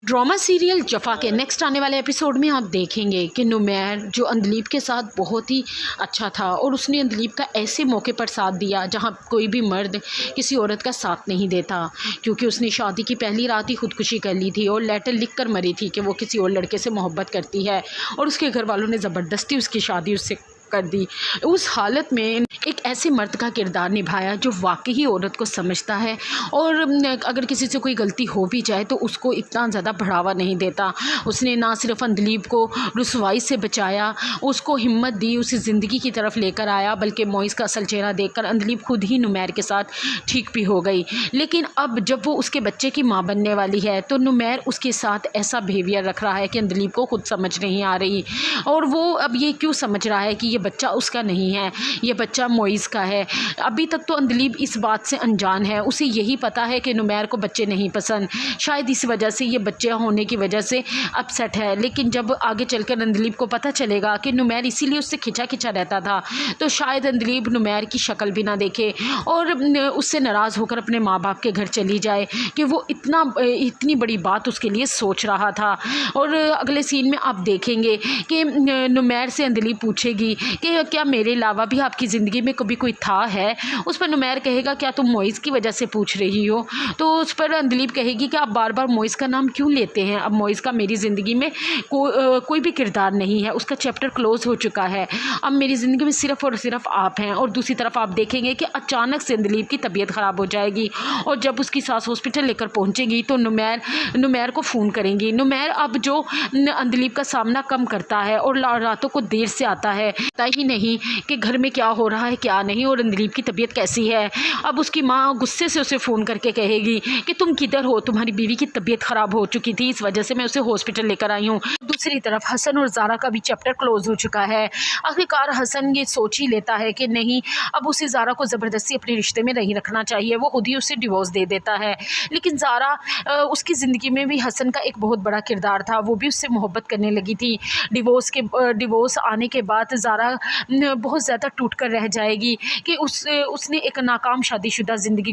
Drama serial जफ़ा के next आने वाले एपिसोड में आप देखेंगे कि नुमैर जो अंदलीब के साथ बहुत ही अच्छा था और उसने अंदलीब का ऐसे मौके पर साथ दिया जहां कोई भी मर्द किसी औरत का साथ नहीं देता, क्योंकि उसने शादी की पहली रात ही खुदकुशी कर ली थी और लेटर लिख कर मरी थी कि वो किसी और लड़के से मोहब्बत करती है और उसके घर वालों ने ज़बरदस्ती उसकी शादी उससे कर दी। उस हालत में एक ऐसे मर्द का किरदार निभाया जो वाकई औरत को समझता है और अगर किसी से कोई गलती हो भी जाए तो उसको इतना ज़्यादा बढ़ावा नहीं देता। उसने ना सिर्फ अंदलीब को रुसवाई से बचाया, उसको हिम्मत दी, उसे ज़िंदगी की तरफ लेकर आया, बल्कि मोइज़ का असल चेहरा देखकर अंदलीब खुद ही नुमैर के साथ ठीक भी हो गई। लेकिन अब जब वो उसके बच्चे की माँ बनने वाली है तो नुमैर उसके साथ ऐसा बिहेवियर रख रहा है कि अंदलीब को खुद समझ नहीं आ रही और वो अब ये क्यों समझ रहा है कि ये बच्चा उसका नहीं है, ये बच्चा मोइज़ का है। अभी तक तो अंदलीब इस बात से अनजान है, उसे यही पता है कि नुमैर को बच्चे नहीं पसंद, शायद इस वजह से ये बच्चे होने की वजह से अपसेट है। लेकिन जब आगे चलकर अंदलीब को पता चलेगा कि नुमैर इसीलिए उससे खिंचा खिंचा रहता था तो शायद अंदलीब नुमैर की शक्ल भी ना देखे और उससे नाराज़ होकर अपने माँ बाप के घर चली जाए कि वो इतनी बड़ी बात उसके लिए सोच रहा था। और अगले सीन में आप देखेंगे कि नुमैर से अंदलीब पूछेगी कि क्या मेरे अलावा भी आपकी ज़िंदगी में कभी कोई था है। उस पर नुमैर कहेगा क्या तुम मोइज़ की वजह से पूछ रही हो, तो उस पर अंदलीब कहेगी कि आप बार बार मोइज़ का नाम क्यों लेते हैं, अब मोइज़ का मेरी ज़िंदगी में कोई भी किरदार नहीं है, उसका चैप्टर क्लोज़ हो चुका है, अब मेरी ज़िंदगी में सिर्फ़ और सिर्फ आप हैं। और दूसरी तरफ आप देखेंगे कि अचानक से अंदलीब की तबीयत ख़राब हो जाएगी और जब उसकी सास हॉस्पिटल लेकर पहुँचेगी तो नुमैर को फ़ोन करेंगी। नुमैर अब जो अंदलीब का सामना कम करता है और रातों को देर से आता है, पता ही नहीं कि घर में क्या हो रहा है क्या नहीं और अंदलीब की तबीयत कैसी है। अब उसकी माँ गुस्से से उसे फ़ोन करके कहेगी कि तुम किधर हो, तुम्हारी बीवी की तबीयत ख़राब हो चुकी थी, इस वजह से मैं उसे हॉस्पिटल लेकर आई हूँ। दूसरी तरफ हसन और ज़ारा का भी चैप्टर क्लोज हो चुका है। आखिरकार हसन ये सोच ही लेता है कि नहीं, अब उसे ज़ारा को ज़बरदस्ती अपने रिश्ते में नहीं रखना चाहिए, वो खुद ही उसे डिवोर्स दे देता है। लेकिन ज़ारा उसकी ज़िंदगी में भी हसन का एक बहुत बड़ा किरदार था, वो भी उससे मोहब्बत करने लगी थी। डिवोर्स आने के बाद ज़ारा बहुत ज़्यादा टूट कर रह जाएगी कि उसने एक नाकाम शादीशुदा ज़िंदगी